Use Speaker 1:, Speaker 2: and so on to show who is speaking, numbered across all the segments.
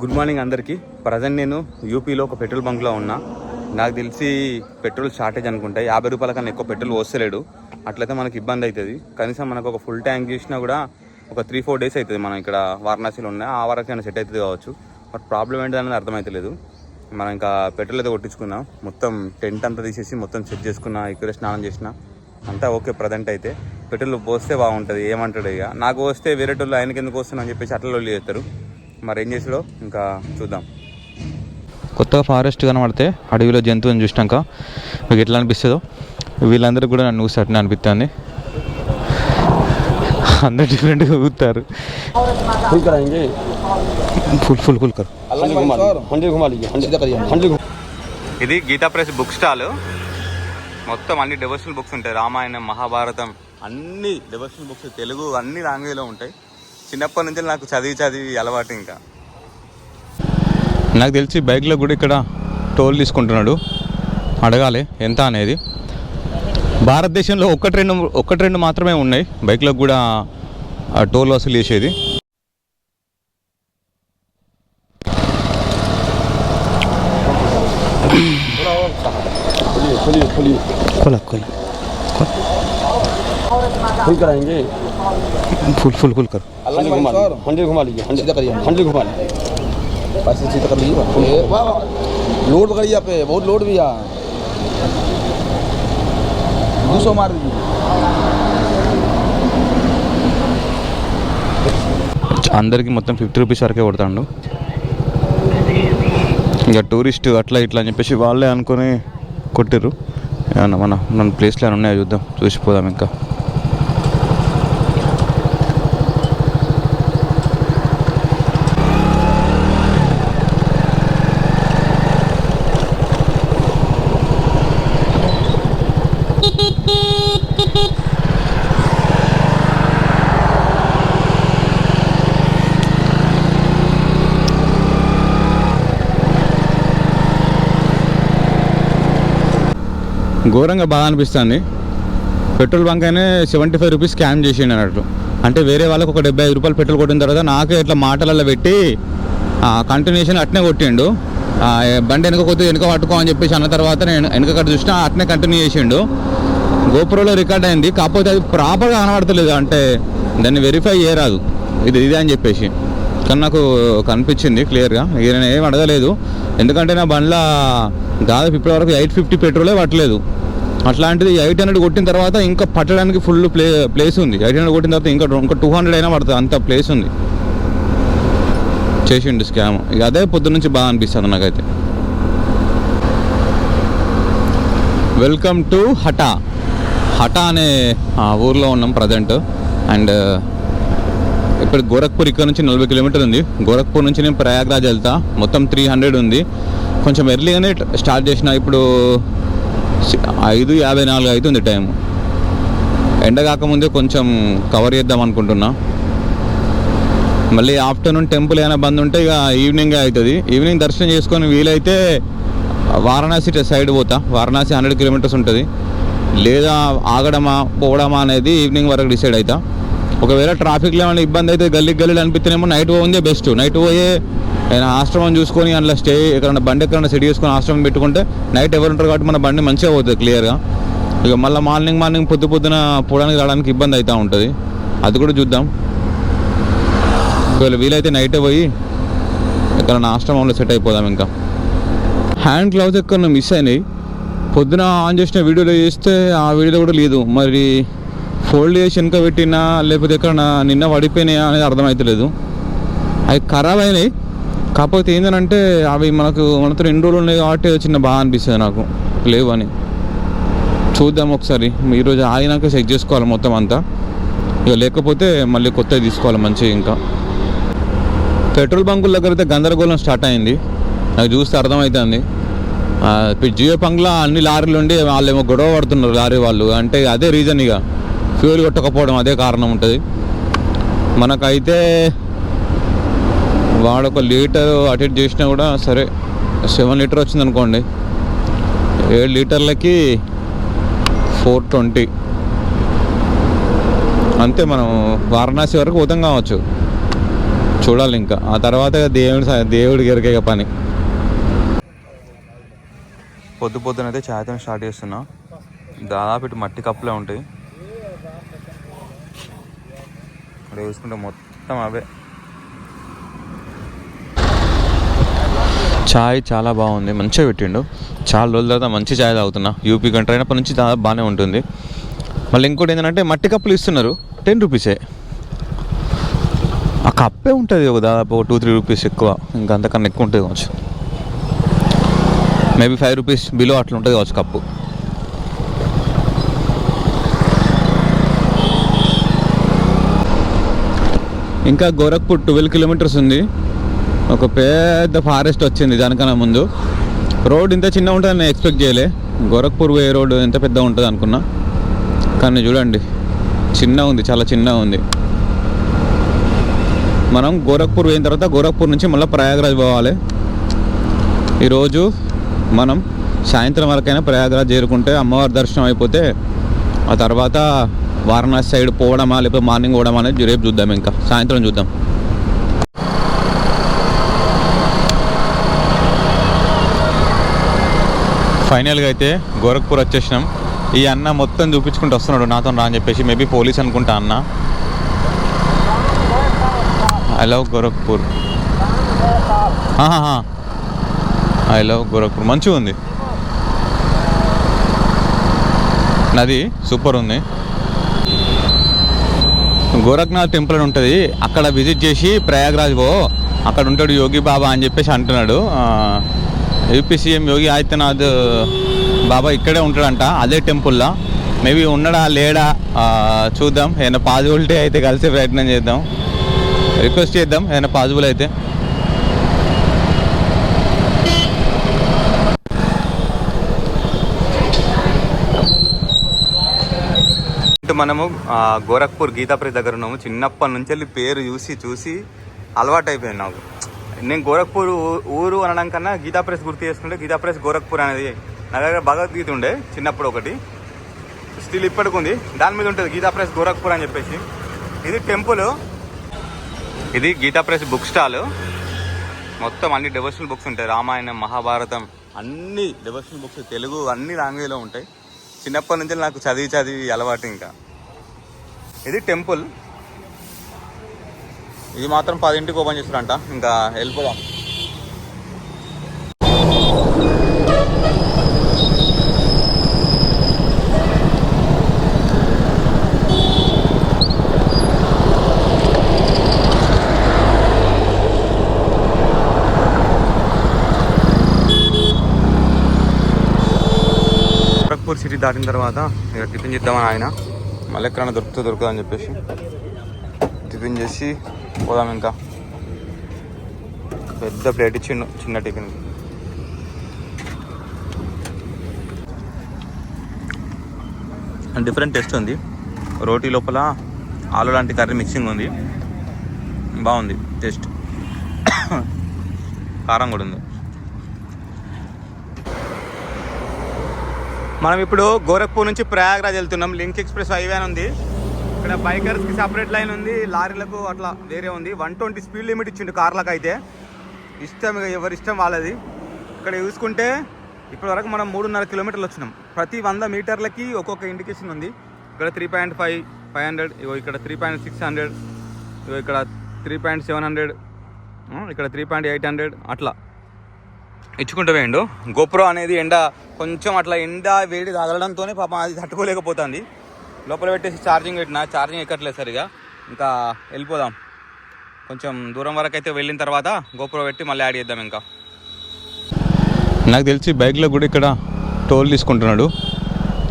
Speaker 1: Good morning అందరికీ. Present నేను యూపీలో ఒక పెట్రోల్ బంక్లో ఉన్నా. నాకు తెలిసి పెట్రోల్ షార్టేజ్ అనుకుంటా. 50 రూపాయల కన్నా ఎక్కువ పెట్రోల్ వస్తలేడు. అట్లయితే మనకు ఇబ్బంది అవుతుంది. కనీసం మనకు ఒక ఫుల్ ట్యాంక్ చేసినా కూడా ఒక 3-4 డేస్ అవుతుంది. మనం ఇక్కడ వారణాసిలో ఉన్నాయి, ఆ వరకు సెట్ అవుతుంది కావచ్చు. బట్ ప్రాబ్లం ఏంటనేది అర్థమవుతలేదు. మనం ఇంకా పెట్రోల్ అయితే కొట్టించుకున్నాం. మొత్తం టెంట్ అంతా తీసేసి మొత్తం సెట్ చేసుకున్నా, ఇక్కడ స్నానం చేసిన అంతా ఓకే. ప్రజెంట్ అయితే పెట్రోల్ పోస్తే బాగుంటుంది. ఏమంటాడు ఇక నాకు వస్తే వేరేటోళ్ళు ఆయనకి ఎందుకు వస్తున్నా అని చెప్పేసి అట్లా వాళ్ళు చేస్తారు. మరి ఏం చేసాడో ఇంకా చూద్దాం.
Speaker 2: కొత్తగా ఫారెస్ట్ కనబడితే అడవిలో జంతువుని చూసినాక మీకు ఎట్లా అనిపిస్తుందో వీళ్ళందరూ కూడా నన్ను చూసినట్టు అనిపిస్తుంది. అందరు డిఫరెంట్గా ఊతారు.
Speaker 1: ఇది గీతా ప్రెస్ బుక్ స్టాల్. మొత్తం అన్ని డివోషనల్ బుక్స్ ఉంటాయి. రామాయణం, మహాభారతం, అన్ని డివోషనల్ బుక్స్, తెలుగు అన్ని లాంగ్వేజ్లో ఉంటాయి. చిన్నప్పటి నుంచి నాకు చదివి అలవాటు. ఇంకా
Speaker 2: నాకు తెలిసి బైక్లో కూడా ఇక్కడ టోల్ తీసుకుంటున్నాడు. అడగాలి ఎంత అనేది. భారతదేశంలో ఒకటి రెండు మాత్రమే ఉన్నాయి బైక్లో కూడా టోల్ వసూలు చేసేది. फुल कर
Speaker 3: हंड्रेड घुमा लीजिए, हंड्रेड घुमा लीजिए, पैसे सीधा कर लीजिए। लोड पकड़िए पे, बहुत लोड भी है, 200 मार दीजिए।
Speaker 2: అందరికి మొత్తం 50 రూపీస్ వరకే కొడతాడు. ఇక టూరిస్ట్ అట్లా ఇట్లా అని చెప్పేసి వాళ్ళే అనుకొని కొట్టిర్రు. మన ప్లేస్లో ఏమైనా ఉన్నాయో చూద్దాం, చూసిపోదాం. ఇంకా ఘోరంగా బాగా అనిపిస్తుంది. పెట్రోల్ బంక్ అయినా 75 రూపీస్ స్కామ్ చేసిండు అన్నట్టు. అంటే వేరే వాళ్ళకి ఒక 75 రూపాయలు పెట్రోల్ కొట్టిన తర్వాత నాకే ఇట్లా మాటలలో పెట్టి కంటిన్యూషన్ అట్నే కొట్టిండు. బండి వెనక కొద్దిగా వెనక పట్టుకో అని చెప్పేసి అన్న తర్వాత నేను వెనక కట్ట చూసినా అట్నే కంటిన్యూ చేసిండు. గోపురంలో రికార్డ్ అయింది, కాకపోతే అది ప్రాపర్గా కనబడతలేదు. అంటే దాన్ని వెరిఫై చేయరాదు ఇది అని చెప్పేసి. కానీ నాకు కనిపించింది క్లియర్గా. ఇక నేను ఏం అడగలేదు, ఎందుకంటే నా బండ్ల దాదాపు ఇప్పటివరకు 850 పెట్రోలే పట్టలేదు. అట్లాంటిది 800 కొట్టిన తర్వాత ఇంకా పట్టడానికి ఫుల్ ప్లేస్ ఉంది. 800 కొట్టిన తర్వాత ఇంకా 200 అయినా పడుతుంది, అంత ప్లేస్ ఉంది. చేసిండు స్కామ్. ఇక అదే పొద్దున్న నుంచి బాగా అనిపిస్తుంది నాకైతే. వెల్కమ్ టు హటా అనే ఊర్లో ఉన్నాం ప్రజెంట్. అండ్ ఇప్పుడు గోరఖ్పూర్ ఇక్కడ నుంచి 40 కిలోమీటర్లు ఉంది. గోరఖ్పూర్ నుంచి నేను ప్రయాగ్రాజ్ వెళ్తా. మొత్తం 300 ఉంది. కొంచెం ఎర్లీగానే స్టార్ట్ చేసిన. ఇప్పుడు 5:54 అవుతుంది టైం. ఎండ కాకముందే కొంచెం కవర్ చేద్దాం అనుకుంటున్నా. మళ్ళీ ఆఫ్టర్నూన్ టెంపుల్ ఏమైనా బంద్ ఉంటే ఇక ఈవినింగే అవుతుంది. ఈవినింగ్ దర్శనం చేసుకొని వీలైతే వారణాసి సైడ్ పోతా. వారణాసి 100 కిలోమీటర్స్ ఉంటుంది. లేదా ఆగడమా పోవడమా అనేది ఈవినింగ్ వరకు డిసైడ్ అవుతా. ఒకవేళ ట్రాఫిక్లో ఏమైనా ఇబ్బంది అయితే గల్లీలు అనిపిస్తేనేమో నైట్ పోయిందే బెస్ట్. నైట్ పోయే ఆశ్రమం చూసుకొని అందులో స్టే ఎక్కడన్నా బండి ఎక్కడన్నా సెట్ చేసుకొని ఆశ్రమం పెట్టుకుంటే నైట్ ఎవరు ఉంటారు కాబట్టి మన బండి మంచిగా పోతుంది క్లియర్గా. ఇక మళ్ళీ మార్నింగ్ పొద్దున పోవడానికి రావడానికి ఇబ్బంది అవుతూ ఉంటుంది. అది కూడా చూద్దాం. ఒకవేళ వీలైతే నైటే పోయి ఎక్కడన్నా ఆశ్రమంలో సెట్ అయిపోదాం. ఇంకా హ్యాండ్ గ్లౌజ్ ఎక్కడన్నా మిస్ అయినాయి. పొద్దున ఆన్ చేసిన వీడియోలో చేస్తే ఆ వీడియోలో కూడా లేదు. మరి ఫోల్డ్ చేసి వెనక పెట్టినా లేకపోతే ఎక్కడన్నా నిన్న పడిపోయినాయా అనేది అర్థమవుతలేదు. అవి ఖరాబ్ అయినాయి. కాకపోతే ఏంటంటే అవి మనతో 2 రోజులు ఉన్నాయి కాబట్టి చిన్న బాగా అనిపిస్తుంది నాకు లేవు అని. చూద్దాం ఒకసారి. ఈరోజు ఆగినాక చెక్ చేసుకోవాలి మొత్తం అంతా. ఇక లేకపోతే మళ్ళీ కొత్తవి తీసుకోవాలి మంచిగా. ఇంకా పెట్రోల్ బంకుల దగ్గర అయితే గందరగోళం స్టార్ట్ అయింది. నాకు చూస్తే అర్థమవుతుంది. జియో బంక్లో అన్ని లారీలు ఉండి వాళ్ళు ఏమో గొడవ పడుతున్నారు లారీ వాళ్ళు. అంటే అదే రీజన్, ఇక ఫ్యూల్ కొట్టకపోవడం అదే కారణం ఉంటుంది. మనకైతే వాడు 1 లీటర్ అటు ఇటు చేసినా కూడా సరే 7 లీటర్ వచ్చింది అనుకోండి. 7 లీటర్లకి 420 అంతే. మనం వారణాసి వరకు పోతాం కావచ్చు. చూడాలి ఇంకా. ఆ తర్వాత దేవుడికి ఎరికే పని.
Speaker 1: పొద్దునైతే ఛాయ్తో స్టార్ట్ చేస్తున్నా. దాదాపు ఇటు మట్టి కప్పులే ఉంటాయి, ఇక్కడ చూసుకుంటే మొత్తం అవే.
Speaker 2: ఛాయ్ చాలా బాగుంది, మంచిగా పెట్టిండు. చాలా రోజుల తర్వాత మంచి ఛాయ్ తాగుతున్నా. యూపీ కంట్రీ అయినప్పటి నుంచి దాదాపు బాగానే ఉంటుంది. మళ్ళీ ఇంకోటి ఏంటంటే మట్టి కప్పులు ఇస్తున్నారు, 10 రూపీసే. ఆ కప్పే ఉంటుంది ఒక దాదాపు 2-3 రూపీస్ ఎక్కువ, ఇంకా అంతకన్నా ఎక్కువ ఉంటుంది కావచ్చు. మేబీ 5 రూపీస్ బిలో అట్లా ఉంటుంది కావచ్చు కప్పు. ఇంకా గోరఖ్పూర్ 12 కిలోమీటర్స్ ఉంది. ఒక పెద్ద ఫారెస్ట్ వచ్చింది దానికన్నా ముందు. రోడ్ ఇంత చిన్న ఉంటుందని నేను ఎక్స్పెక్ట్ చేయలే. గోరఖ్పూర్ పోయే రోడ్డు ఎంత పెద్ద ఉంటుంది అనుకున్నా, కానీ చూడండి చిన్న ఉంది, చాలా చిన్నగా ఉంది. మనం గోరఖ్పూర్ పోయిన తర్వాత గోరఖ్పూర్ నుంచి మళ్ళీ ప్రయాగరాజ్ పోవాలి. ఈరోజు మనం సాయంత్రం వరకైనా ప్రయాగరాజ్ చేరుకుంటే అమ్మవారి దర్శనం అయిపోతే ఆ తర్వాత వారణాసి సైడ్ పోవడమా లేకపోతే మార్నింగ్ పోవడమా అనేది రేపు చూద్దాం, ఇంకా సాయంత్రం చూద్దాం. ఫైనల్గా అయితే గోరఖ్పూర్ వచ్చేసినాం. ఈ అన్న మొత్తం చూపించుకుంటూ వస్తున్నాడు నాతో రా అని చెప్పేసి, మేబీ పోలీస్ అనుకుంటా అన్న. I love Gorakhpur, I love Gorakhpur. మంచిగా ఉంది, నది సూపర్ ఉంది. గోరఖ్నాథ్ టెంపుల్ అని ఉంటుంది, అక్కడ విజిట్ చేసి ప్రయాగరాజ్ పో, అక్కడ ఉంటాడు యోగి బాబా అని చెప్పేసి అంటున్నాడు. యూపీ సీఎం యోగి ఆదిత్యనాథ్ బాబా ఇక్కడే ఉంటాడంట, అదే టెంపుల్లో. మేబీ ఉన్నాడా లేడా చూద్దాం. ఏదైనా పాజిబిలిటీ అయితే కలిసే ప్రయత్నం చేద్దాం, రిక్వెస్ట్ చేద్దాం ఏదైనా పాజిబుల్ అయితే.
Speaker 1: మనము గోరఖ్పూర్ గీతాప్రెస్ దగ్గర ఉన్నాము. చిన్నప్పటి నుంచి వెళ్ళి పేరు చూసి అలవాటు అయిపోయింది నాకు. నేను గోరఖ్పూర్ ఊరు అనడం కన్నా గీతాప్రెస్ గుర్తు చేసుకుంటే గీతాప్రెస్ గోరఖ్పూర్ అనేది నా దగ్గర భగవద్గీత ఉండే చిన్నప్పుడు ఒకటి, స్టిల్ ఇప్పటికి ఉంది, దాని మీద ఉంటుంది గీతాప్రెస్ గోరఖ్పూర్ అని చెప్పేసి. ఇది టెంపుల్, ఇది గీతాప్రెస్ బుక్ స్టాల్. మొత్తం అన్ని డివోషనల్ బుక్స్ ఉంటాయి, రామాయణం మహాభారతం అన్ని డివోషనల్ బుక్స్, తెలుగు అన్ని లాంగ్వేజ్లో ఉంటాయి. చిన్నప్పటి నుంచి నాకు చదివి అలవాటు. ఇంకా ఇది టెంపుల్, ఇది మాత్రం 10ంటికి ఓపెన్ చేస్తారంట. ఇంకా వెళ్ళిపోదాం. గోరఖ్పూర్ సిటీ దాటిన తర్వాత ఇక టిఫిన్ చేద్దామని ఆయన, మళ్ళీ ఎక్కడైనా దొరుకుతుందా అని చెప్పేసి టిఫిన్ చేసి పోదాం. ఇంకా పెద్ద ప్లేట్ ఇచ్చిండు చిన్న టిఫిన్. డిఫరెంట్ టేస్ట్ ఉంది, రోటీ లోపల ఆలు లాంటి కర్రీ మిక్సింగ్ ఉంది, బాగుంది టేస్ట్. కారం కూడా ఉంది. మనం ఇప్పుడు గోరఖ్పూర్ నుంచి ప్రయాగరాజ్ వెళ్తున్నాం. లింక్ ఎక్స్ప్రెస్ హైవే అని ఉంది. ఇక్కడ బైకర్స్కి సపరేట్ లైన్ ఉంది, లారీలకు అట్లా వేరే ఉంది. 120 స్పీడ్ లిమిట్ ఇచ్చిండు కార్లకు. అయితే ఇష్టం, ఎవరి ఇష్టం వాళ్ళది. ఇక్కడ చూసుకుంటే ఇప్పటి వరకు మనం 3.5 కిలోమీటర్లు వచ్చినాం. ప్రతి 100 మీటర్లకి ఒక్కొక్క ఇండికేషన్ ఉంది. ఇక్కడ 3.5 500, ఇగో ఇక్కడ 3.600, ఇగో ఇక్కడ 3.700, ఇక్కడ 3.800 అట్లా ఇచ్చుకుంటూ వేయండు. గోప్రో అనేది కొంచెం అట్లా వేడి తగలడంతోనే పాపం అది తట్టుకోలేకపోతుంది. లోపల పెట్టేసి ఛార్జింగ్ పెట్టినా, ఛార్జింగ్ ఎక్కట్లేదు సరిగా. ఇంకా వెళ్ళిపోదాం. కొంచెం దూరం వరకు అయితే వెళ్ళిన తర్వాత గోప్రో పెట్టి మళ్ళీ యాడ్ చేద్దాం. ఇంకా
Speaker 2: నాకు తెలిసి బైక్లో కూడా ఇక్కడ టోల్ తీసుకుంటున్నాడు,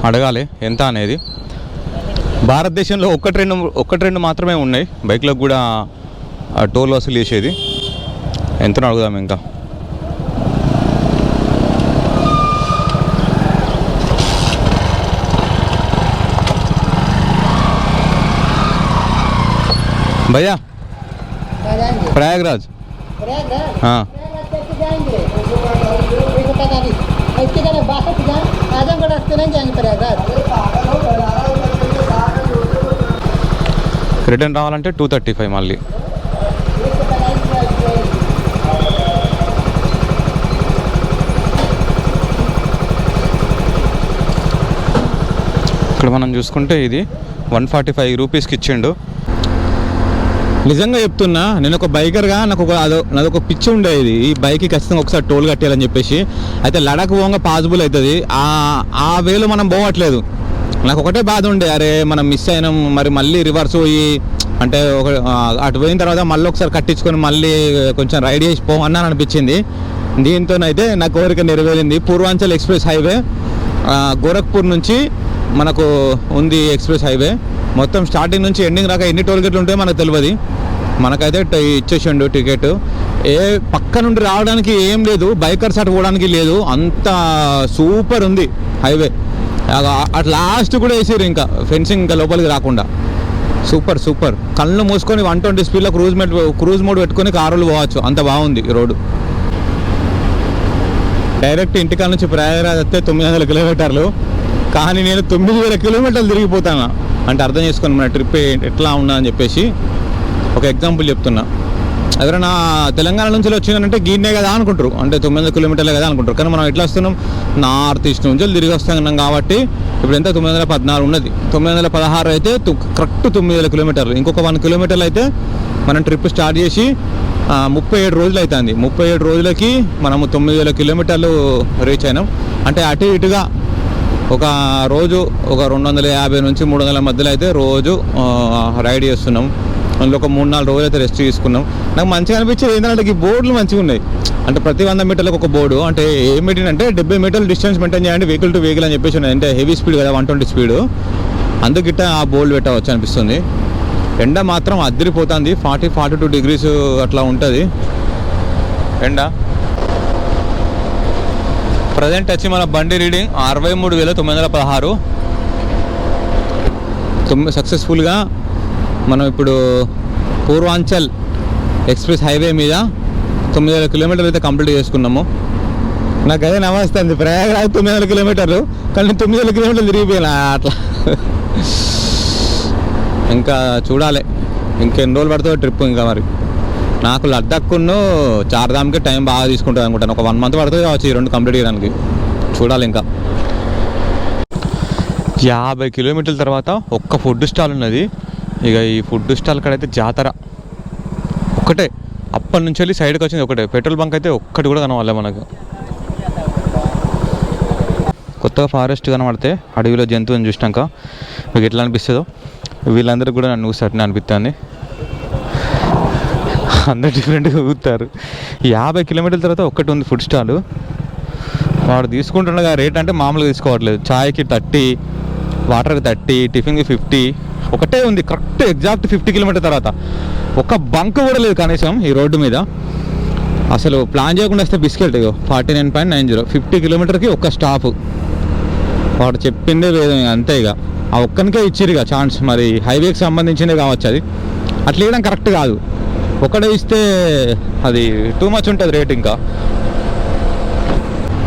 Speaker 2: అడగాలి ఎంత అనేది. భారతదేశంలో ఒకటి రెండు మాత్రమే ఉన్నాయి బైక్లకు కూడా టోల్ వసూలు చేసేది. ఎంతనో అడుగుదాం. ఇంకా भैया प्रयागराज हाँ రిటర్న్ రావాలంటే 235 మళ్ళీ. మనం చూసుకుంటే ఇది 145 రూపీస్కి ఇచ్చిండు. నిజంగా చెప్తున్నా, నేను ఒక బైకర్గా నాదొక పిచ్చి ఉండేది, ఈ బైక్కి ఖచ్చితంగా ఒకసారి టోల్ కట్టేయాలని చెప్పేసి. అయితే లడాక్ పోగా పాసిబుల్ అవుతుంది, ఆ వేలో మనం పోవట్లేదు. నాకు ఒకటే బాధ ఉండే, అరే మనం మిస్ అయినాం, మరి మళ్ళీ రివర్స్ పోయి అంటే అటు పోయిన తర్వాత మళ్ళీ ఒకసారి కట్టించుకొని మళ్ళీ కొంచెం రైడ్ చేసి పోవన్నాను అనిపించింది. దీంతోనైతే నా కోరిక నెరవేరింది. పూర్వాంచల్ ఎక్స్ప్రెస్ హైవే గోరఖ్పూర్ నుంచి మనకు ఉంది ఎక్స్ప్రెస్ హైవే. మొత్తం స్టార్టింగ్ నుంచి ఎండింగ్ దాకా ఎన్ని టోల్ గేట్లు ఉంటాయో మనకు తెలియదు. మనకైతే ఇచ్చేసిండు టికెట్. పక్క నుండి రావడానికి ఏం లేదు, బైకర్స్ అటు పోవడానికి లేదు, అంత సూపర్ ఉంది హైవే. అటు లాస్ట్ కూడా వేసారు, ఇంకా ఫెన్సింగ్ ఇంకా లోపలికి రాకుండా. Super super. కళ్ళు మూసుకొని 120 స్పీడ్లో క్రూజ్ మోడ్ పెట్టుకొని కారులు పోవచ్చు, అంత బాగుంది ఈ రోడ్డు. డైరెక్ట్ ఇంటికాడ నుంచి ప్రయాగరాజ్ వస్తే 900 కిలోమీటర్లు, కానీ నేను 9000 కిలోమీటర్లు తిరిగిపోతాను. అంటే అర్థం చేసుకొని మన ట్రిప్ ఎట్లా ఉన్నా అని చెప్పేసి ఒక ఎగ్జాంపుల్ చెప్తున్నా. ఎవరైనా తెలంగాణ నుంచి వచ్చిందంటే గీనే కదా అనుకుంటారు, అంటే 900 కిలోమీటర్లే కదా అనుకుంటారు. కానీ మనం ఎట్లా వస్తున్నాం, నార్త్ ఈస్ట్ నుంచి తిరిగి వస్తున్నాం కాబట్టి ఇప్పుడు ఎంత 914 ఉన్నది. 916 అయితే కరెక్ట్ 9000 కిలోమీటర్లు. ఇంకొక 1 కిలోమీటర్లు అయితే మనం ట్రిప్ స్టార్ట్ చేసి 37 రోజులు అవుతుంది. 37 రోజులకి మనము 9000 కిలోమీటర్లు రీచ్ అయినాం. అంటే అటు ఇటుగా ఒక రోజు ఒక 250 నుంచి 300 మధ్యలో అయితే రోజు రైడ్ చేస్తున్నాం. అందులో ఒక 3-4 రోజులు అయితే రెస్ట్ తీసుకున్నాం. నాకు మంచిగా అనిపించేది ఏంటంటే ఈ బోర్డులు మంచిగా ఉన్నాయి. అంటే ప్రతి 100 మీటర్లకు ఒక బోర్డు, అంటే ఏం పెట్టినంటే 70 మీటర్లు డిస్టెన్స్ మెయింటైన్ చేయండి వెహికల్ టు వెహికల్ అని చెప్పేసి ఉన్నాయి. అంటే హెవీ స్పీడ్ కదా 120 స్పీడ్, అందుకిట్ట ఆ బోర్డు పెట్టవచ్చు అనిపిస్తుంది. ఎండ మాత్రం అదిరిపోతుంది, 40-42 డిగ్రీస్ అట్లా ఉంటుంది ఎండ. ప్రజెంట్ వచ్చి మన బండి రీడింగ్ 63,916. సక్సెస్ఫుల్గా మనం ఇప్పుడు పూర్వాంచల్ ఎక్స్ప్రెస్ హైవే మీద 9000 కిలోమీటర్లు అయితే కంప్లీట్ చేసుకున్నాము. నాకు అదే నమస్తుంది, ప్రయాగరాజ్ 900 కిలోమీటర్లు, కానీ 9000 కిలోమీటర్లు తిరిగిపోయినా అట్లా. ఇంకా చూడాలి ఇంకెన్ని రోజులు పడుతుందో ట్రిప్. ఇంకా మరి నాకు లద్దాఖ్ను చార్ధామ్కి టైం బాగా తీసుకుంటుంది అనుకుంటాను. ఒక 1 మంత్ పడుతుంది కావచ్చు ఈ 2 కంప్లీట్ చేయడానికి. చూడాలి. ఇంకా 50 కిలోమీటర్ల తర్వాత ఒక్క ఫుడ్ స్టాల్ ఉన్నది. ఇక ఈ ఫుడ్ స్టాల్ కాడైతే జాతర ఒక్కటే, అప్పటి నుంచి వెళ్ళి సైడ్కి వచ్చింది ఒకటే. పెట్రోల్ బంక్ అయితే ఒక్కటి కూడా కనవాలి మనకు. కొత్తగా ఫారెస్ట్ కనబడితే అడవిలో జంతువుని చూసినాక మీకు ఎట్లా అనిపిస్తుందో వీళ్ళందరికీ కూడా నన్ను చూసినట్టు అనిపిస్తుంది. అందరు డిఫరెంట్గా ఊగుతారు. 50 కిలోమీటర్ల తర్వాత ఒక్కటి ఉంది ఫుడ్ స్టాల్. వాడు తీసుకుంటుండగా రేట్ అంటే మామూలుగా తీసుకోవట్లేదు. ఛాయ్కి 30, వాటర్కి 30, టిఫిన్కి 50. ఒకటే ఉంది కరెక్ట్ ఎగ్జాక్ట్ 50 కిలోమీటర్ తర్వాత. ఒక బంక్ కూడా లేదు కనీసం ఈ రోడ్డు మీద. అసలు ప్లాన్ చేయకుండా వస్తే బిస్కెట్ 49.90. 50 కిలోమీటర్కి ఒక్క స్టాప్. వాడు చెప్పిందే వేదం, అంతే. ఇక ఆ ఒక్కనికే ఇచ్చిరు ఇక ఛాన్స్. మరి హైవేకి సంబంధించిందే కావచ్చు అది. అట్లా వేయడం కరెక్ట్ కాదు. ఒకటే ఇస్తే అది టూ మచ్ ఉంటుంది రేట్. ఇంకా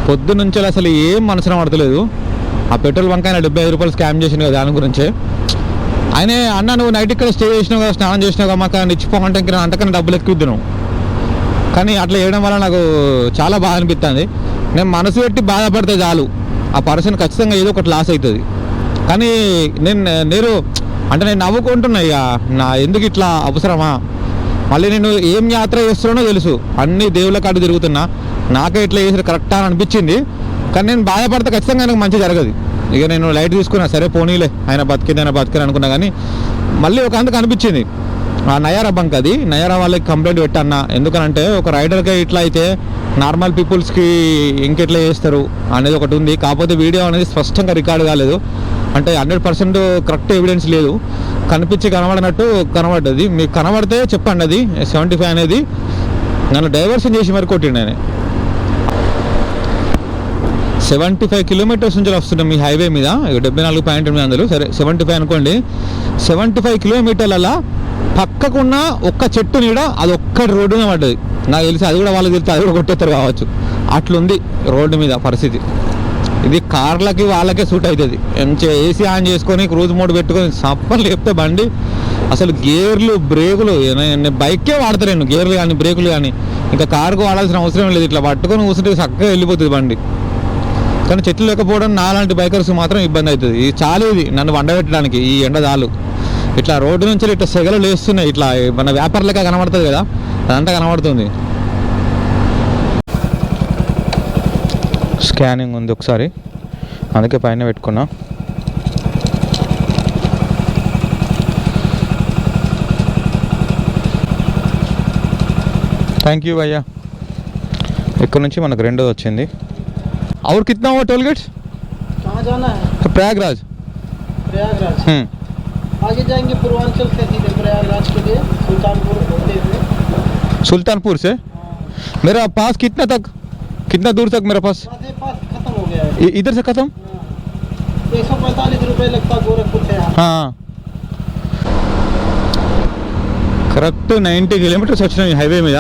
Speaker 2: పొద్దున్నుంచి అసలు ఏం మనసున పడతలేదు. ఆ పెట్రోల్ బంక్ అయినా 75 రూపాయలు స్కామ్ చేసింది కదా, దాని గురించే. ఆయన అన్న నువ్వు నైట్ ఇక్కడ స్టే చేసినావు కదా, స్నానం చేసినావు కదా, మాకు ఇచ్చిపోమంటే ఇంకా అంతకన్నా డబ్బులు ఎక్కువ ఇద్దు నువ్వు. కానీ అట్లా చేయడం వల్ల నాకు చాలా బాధ అనిపిస్తుంది. నేను మనసు పెట్టి బాధపడితే చాలు, ఆ పర్సన్ ఖచ్చితంగా ఏదో ఒకటి లాస్ అవుతుంది. కానీ నేను నవ్వుకుంటున్నా ఇక నా ఎందుకు ఇట్లా అవసరమా. మళ్ళీ నేను ఏం యాత్ర చేస్తున్నానో తెలుసు, అన్ని దేవుళ్ళ కాడ తిరుగుతున్నా, నాకే ఇట్లా చేసిన కరెక్టా అని అనిపించింది. కానీ నేను బాధపడితే ఖచ్చితంగా నాకు మంచి జరగదు. ఇక నేను లైట్ తీసుకున్నా, సరే పోనీలే ఆయన బతికింది అనుకున్నా. కానీ మళ్ళీ ఒక అందుకు అనిపించింది, ఆ నయారా బంక్ అది నయారా వాళ్ళకి కంప్లైంట్ పెట్టన్నా. ఎందుకనంటే ఒక రైడర్గా ఇట్లా అయితే నార్మల్ పీపుల్స్కి ఇంకెట్లా చేస్తారు అనేది ఒకటి ఉంది. కాకపోతే వీడియో అనేది స్పష్టంగా రికార్డ్ కాలేదు, అంటే 100% కరెక్ట్ ఎవిడెన్స్ లేదు. కనబడినట్టు కనబడ్డది. మీకు కనబడితే చెప్పండి. అది 75 అనేది నన్ను డైవర్షన్ చేసి మరి కొట్టిండు ఆయన. 75 కిలోమీటర్స్ నుంచి వస్తున్నాం ఈ హైవే మీద. 74.800, సరే 75 అనుకోండి. 75 కిలోమీటర్ల పక్కకున్న ఒక్క చెట్టు నీడ అది ఒక్కటి రోడ్డునే పడ్డది. నాకు తెలిసి అది కూడా వాళ్ళకి తెలిసి అది కూడా కొట్టేస్తారు కావచ్చు. అట్లుంది రోడ్డు మీద పరిస్థితి. ఇది కార్లకి వాళ్ళకే సూట్ అవుతుంది. ఏసీ ఆన్ చేసుకొని క్రూజ్ మోడ్ పెట్టుకొని సప్పని లేపితే బండి అసలు గేర్లు బ్రేకులు బైకే వాడతారు. నేను గేర్లు కానీ బ్రేకులు కానీ ఇంకా కారుకు వాడాల్సిన అవసరం లేదు. ఇట్లా పట్టుకొని కూర్చుంటే చక్కగా వెళ్ళిపోతుంది బండి. కానీ చెట్లు లేకపోవడం నాలాంటి బైకర్స్ మాత్రం ఇబ్బంది అవుతుంది. ఇది చాలు, ఇది నన్ను వండబెట్టడానికి ఈ ఎండ చాలు. ఇట్లా రోడ్డు నుంచి ఇట్లా సెగలు లేస్తున్నాయి, ఇట్లా మన వ్యాపారులగా కనబడుతుంది కదా, అదంతా కనబడుతుంది. స్కానింగ్ ఉంది ఒకసారి, అందుకే పైన పెట్టుకున్నా. థ్యాంక్ యూ భయ్యా. ఇక్కడ నుంచి మనకు రెండోది వచ్చింది. और कितना हुआ टोल गेट्स?
Speaker 4: कहाँ जाना है?
Speaker 2: प्रयागराज.
Speaker 4: प्रयागराज आगे जाएंगे पूर्वांचल से सीधे प्रयागराज के लिए सुल्तानपुर होते हुए.
Speaker 2: सुल्तानपुर से मेरा पास कितना दूर तक मेरा पास?
Speaker 4: पास खत्म हो गया है.
Speaker 2: इधर से खत्म?
Speaker 4: 145 रुपये लगता गोरखपुर से.
Speaker 2: हाँ కరెక్ట్ 90 కిలోమీటర్స్ వచ్చినాయి హైవే మీద.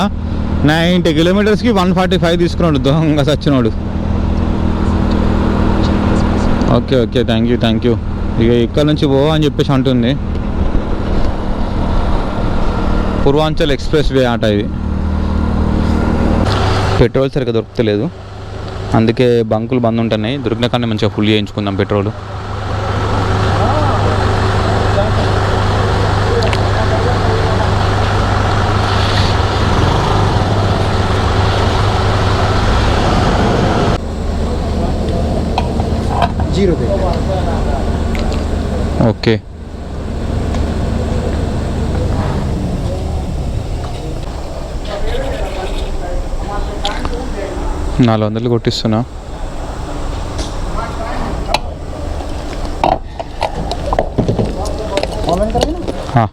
Speaker 2: 90 కిలోమీటర్స్కి 145 తీసుకున్నాడు దొంగ సచ్చినోడు. Okay okay, thank you. ఇక ఇక్కడ నుంచి పో అని చెప్పేసి అంటుంది. పూర్వాంచల్ ఎక్స్ప్రెస్ వే ఆట ఇది. పెట్రోల్ సరిగ్గా దొరకలేదు, అందుకే బంకులు బంద్ ఉంటున్నాయి. దొరికిన కానీ మంచిగా ఫుల్ చేయించుకుందాం పెట్రోల్. ఓకే, $400 కొట్టిస్తున్నా. हाँ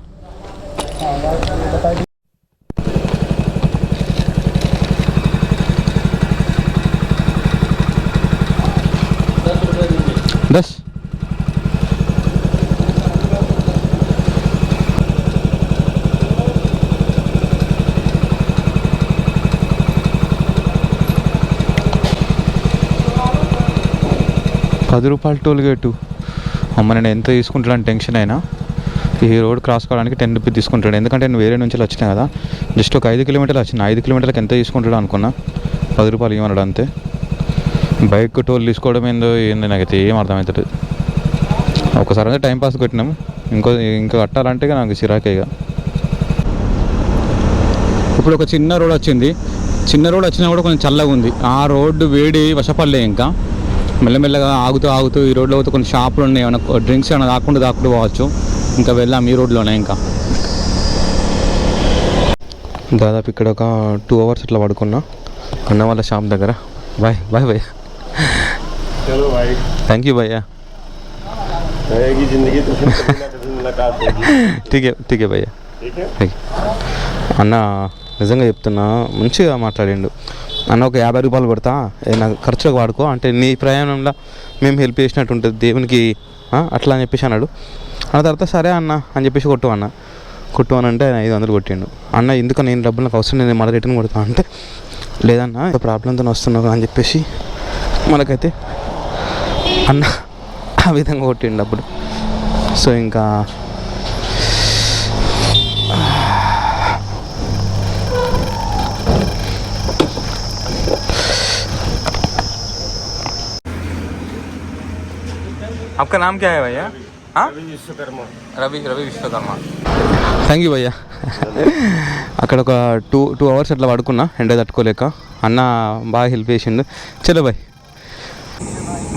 Speaker 2: 10. ₹10 టోల్ గేటు. అమ్మ, నేను ఎంత తీసుకుంటాను టెన్షన్ అయినా. ఈ రోడ్ క్రాస్ కావడానికి ₹10 తీసుకుంటాడు. ఎందుకంటే నేను వేరే నుంచి వచ్చినా కదా, జస్ట్ ఒక 5 కిలోమీటర్లు వచ్చిన. 5 కిలోమీటర్లకు ఎంత తీసుకుంటాడు అనుకున్నా, ₹10 ఇవ్వన్నాడు అంతే. బైక్ టోల్ తీసుకోవడం ఏందో నాకైతే ఏం అర్థమవుతుంది. ఒకసారి అయితే టైంపాస్ కొట్టినాము, ఇంకా కట్టాలంటే నాకు చిరాకే. ఇక ఇప్పుడు ఒక చిన్న రోడ్ వచ్చింది. చిన్న రోడ్ వచ్చినా కూడా కొంచెం చల్లగా ఉంది. ఆ రోడ్డు వేడి వశపడలే. ఇంకా మెల్లమెల్లగా ఆగుతూ ఈ రోడ్లో పోతే కొన్ని షాపులు ఉన్నాయి, ఏమైనా డ్రింక్స్ ఏమైనా దాక్కుంటూ పోవచ్చు. ఇంకా వెళ్ళాం ఈ రోడ్లోనే. ఇంకా దాదాపు ఇక్కడ ఒక 2 అవర్స్ ఇట్లా పడుకున్నా అన్న వాళ్ళ షాప్ దగ్గర. బాయ్ భయ్యా.
Speaker 3: चलो भाई,
Speaker 2: థ్యాంక్ యూ భయ్యా.
Speaker 3: रहेगी जिंदगी तो फिर कभी ना कभी मुलाकात होगी.
Speaker 2: ठीक है भैया. అన్న నిజంగా చెప్తున్నా, మంచిగా మాట్లాడిండు. అన్న ఒక ₹50 కొడతా, నాకు ఖర్చులకు వాడుకో అంటే నీ ప్రయాణంలో మేము హెల్ప్ చేసినట్టు ఉంటుంది దేవునికి అట్లా అని చెప్పేసి అన్నాడు. అన్న తర్వాత సరే అన్న అని చెప్పేసి కొట్టు అని అంటే ఆయన 500 కొట్టిండు. అన్న ఎందుకు నేను డబ్బులు నాకు అవసరం, నేను మళ్ళీ రిటర్న్ కొడతా అంటే లేదన్నా ప్రాబ్లంతో వస్తున్నావు అని చెప్పేసి మనకైతే అన్న ఆ విధంగా కొట్టిండు డబ్బులు. సో ఇంకా आपका नाम क्या है भैया? हाँ, రవి విశ్వకర్మ. థ్యాంక్ యూ భయ్యా. అక్కడ ఒక 2 అవర్స్ అట్లా పడుకున్నా ఎండ తట్టుకోలేక. అన్న బాగా హెల్ప్ చేసిండు. చలో బాయ్.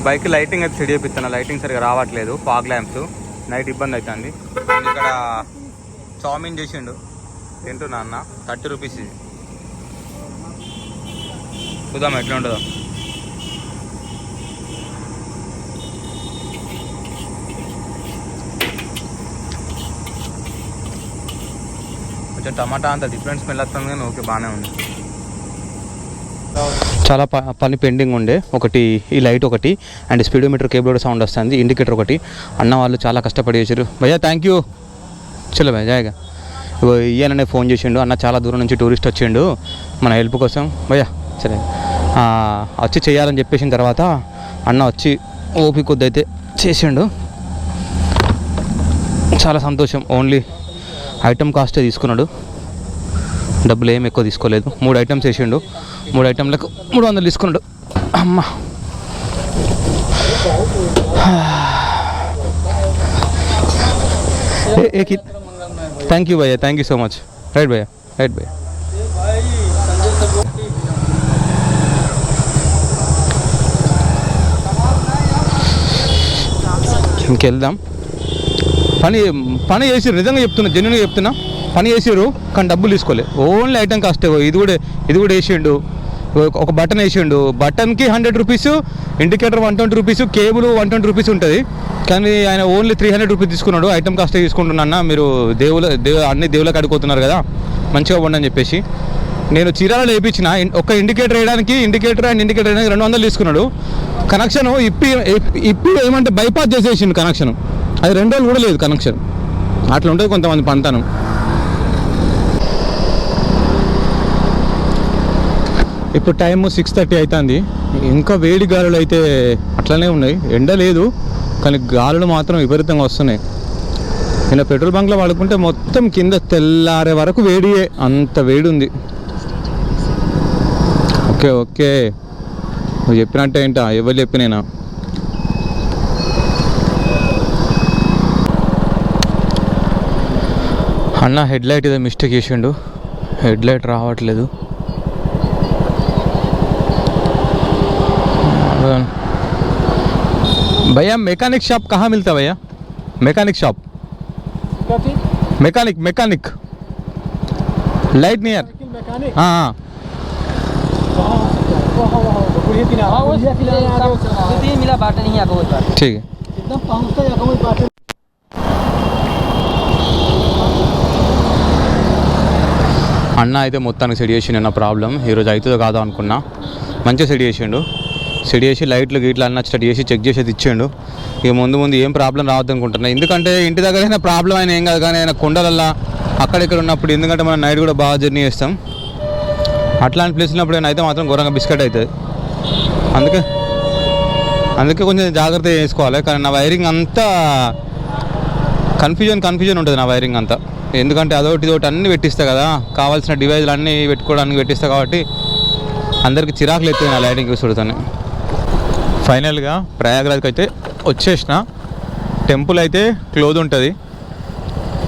Speaker 2: బైక్ లైటింగ్ అయితే సెట్ చేపిస్తున్నా, లైటింగ్ సరిగా రావట్లేదు. ఫాగ్ ల్యాంప్స్ నైట్ ఇబ్బంది అవుతుంది. ఇక్కడ చామిన్ చేసిండు, తింటున్నా అన్న. ₹30 ఇది. చూద్దాం ఎట్లా ఉంటుందో. కొంచెం టమాటా అంత డిఫరెంట్ స్మెల్ వస్తుంది కానీ ఓకే, బాగానే ఉంది. చాలా పని పెండింగ్ ఉండే. ఒకటి ఈ లైట్ ఒకటి, అండ్ స్పీడోమీటర్ కేబుల్ సౌండ్ వస్తుంది, ఇండికేటర్ ఒకటి. అన్న వాళ్ళు చాలా కష్టపడి చేశారు భయ్యా. Thank you. చలో భయ్యా జాయిగా. ఇయ్యాలనే ఫోన్ చేసిండు. అన్న చాలా దూరం నుంచి టూరిస్ట్ వచ్చిండు మన హెల్ప్ కోసం. భయ్యా సరే వచ్చి చేయాలని చెప్పేసిన తర్వాత అన్న వచ్చి ఓపిక కొద్ది అయితే చేసిండు. చాలా సంతోషం. ఓన్లీ ఐటమ్ కాస్టే తీసుకున్నాడు, డబ్బులు ఏం ఎక్కువ తీసుకోలేదు. 3 ఐటమ్స్ వేసిండు, 3 ఐటమ్లకు 300 తీసుకున్నాడు. అమ్మ थैंक यू भैया, thank you so much. Right भैया, राइट भैया. ఇంకెళ్దాం. పని చేసిరు, నిజంగా చెప్తున్నా, జెన్యున్గా చెప్తున్నా. పని చేసిరు కానీ డబ్బులు తీసుకోలే. Only item cost. ఇది కూడా వేసిండు. ఒక బటన్ వేసిండు. బటన్కి 100 rupees, indicator 120 rupees, cable 120 rupees ఉంటుంది. కానీ ఆయన ఓన్లీ 300 రూపీస్ తీసుకున్నాడు. ఐటమ్ కాస్టే తీసుకుంటున్నా. మీరు అన్ని దేవుళ్ళకి అడుగుతున్నారు కదా, మంచిగా ఉండని చెప్పేసి నేను చీరాలలో వేయించిన. ఒక ఇండికేటర్ వేయడానికి ఇండికేటర్ 200 తీసుకున్నాడు. కనెక్షన్ ఇప్పి ఏమంటే బైపాస్ చేసేసిండు కనెక్షన్. అది 2 రోజులు కూడా లేదు కనెక్షన్. అట్లా ఉంటుంది కొంతమంది పంతనం. ఇప్పుడు టైం 6:30 అవుతుంది. ఇంకా వేడి గాలులు అయితే అట్లనే ఉన్నాయి. ఎండ లేదు కానీ గాలులు మాత్రం విపరీతంగా వస్తున్నాయి. నేను పెట్రోల్ బంక్లో వాడుకుంటే మొత్తం కింద తెల్లారే వరకు వేడియే, అంత వేడి ఉంది. ఓకే ఓకే, నువ్వు చెప్పినట్టే ఏంటా, ఎవరు చెప్పినేనా? అన్న హెడ్లైట్ ఏదో మిస్టేక్ చేసిండు, హెడ్లైట్ రావట్లేదు. भैया मैकेनिक शॉप कहाँ मिलता है भैया? Mechanic shop, mechanic light near. हाँ हाँ ठीक है. అన్న అయితే మొత్తానికి సెట్ చేసిండు. నా ప్రాబ్లం ఈరోజు అవుతుందో కాదో అనుకున్నా. మంచిగా సెట్ చేసిండు. సెట్ చేసి లైట్లు గీట్లు అన్న స్టార్ట్ చేసి చెక్ చేసేది ఇచ్చిండు. ఇక ముందు ఏం ప్రాబ్లం రావద్దు అనుకుంటున్నా. ఎందుకంటే ఇంటి దగ్గర అయినా ప్రాబ్లం అయినా ఏం కాదు, కానీ ఆయన కొండలల్లా అక్కడిక్కడ ఉన్నప్పుడు, ఎందుకంటే మనం నైట్ కూడా బాగా జర్నీ చేస్తాం, అట్లాంటి ప్లేస్ ఉన్నప్పుడు అయితే మాత్రం ఘోరంగా బిస్కెట్ అవుతుంది. అందుకే కొంచెం జాగ్రత్త చేసుకోవాలి. కానీ నా వైరింగ్ అంతా కన్ఫ్యూజన్ ఉంటుంది నా వైరింగ్ అంతా. ఎందుకంటే అదొకటి అన్నీ పెట్టిస్తా కదా, కావాల్సిన డివైజ్లు అన్నీ పెట్టుకోవడానికి పెట్టిస్తా కాబట్టి అందరికి చిరాకులు ఎత్తుంది నా లైటింగ్ చూసుడుతానే. ఫైనల్గా ప్రయాగ్రాజ్కి అయితే వచ్చేసిన. టెంపుల్ అయితే క్లోజ్ ఉంటుంది,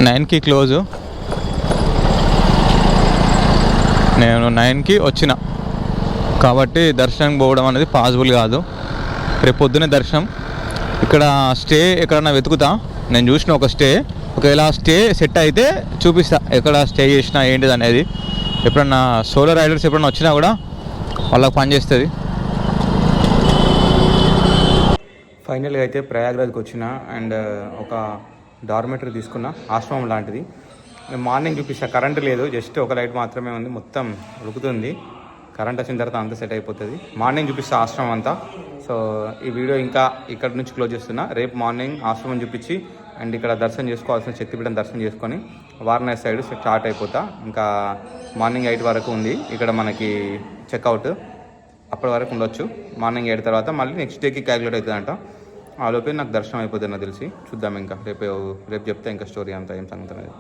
Speaker 2: 9కి క్లోజు. నేను 9కి వచ్చిన కాబట్టి దర్శనం పోవడం అనేది పాసిబుల్ కాదు. రేపు పొద్దునే దర్శనం. ఇక్కడ స్టే ఎక్కడన్నా వెతుకుతా. నేను చూసిన ఒక స్టే, ఒకవేళ స్టే సెట్ అయితే చూపిస్తా ఎక్కడ స్టే చేసినా ఏంటిది అనేది. ఎప్పుడన్నా సోలో రైడర్స్ ఎప్పుడన్నా వచ్చినా కూడా వాళ్ళకి పని చేస్తుంది. ఫైనల్గా అయితే ప్రయాగ్రాజ్కి వచ్చిన అండ్ ఒక డార్మెటరీ తీసుకున్న, ఆశ్రమం లాంటిది. మార్నింగ్ చూపిస్తా. కరెంట్ లేదు, జస్ట్ ఒక లైట్ మాత్రమే ఉంది, మొత్తం ఉడుకుతుంది. కరెంట్ వచ్చిన తర్వాత అంతా సెట్ అయిపోతుంది. మార్నింగ్ చూపిస్తా ఆశ్రమం అంతా. సో ఈ వీడియో ఇంకా ఇక్కడ నుంచి క్లోజ్ చేస్తున్నా. రేపు మార్నింగ్ ఆశ్రమం చూపించి అండ్ ఇక్కడ దర్శనం చేసుకోవాల్సిన శక్తిపీఠం దర్శనం చేసుకొని వారణాసి సైడ్ స్టార్ట్ అయిపోతా. ఇంకా మార్నింగ్ 8 వరకు ఉంది ఇక్కడ మనకి చెక్అవుట్. అప్పటి వరకు ఉండొచ్చు. మార్నింగ్ 8 తర్వాత మళ్ళీ నెక్స్ట్ డేకి క్యాలిక్యులేట్ అవుతుందంట. ఆ లోపే నాకు దర్శనం అయిపోతుంది నాకు తెలిసి. చూద్దాం ఇంకా రేపు చెప్తే ఇంకా స్టోరీ అంతా ఏం సంగతి అనేది.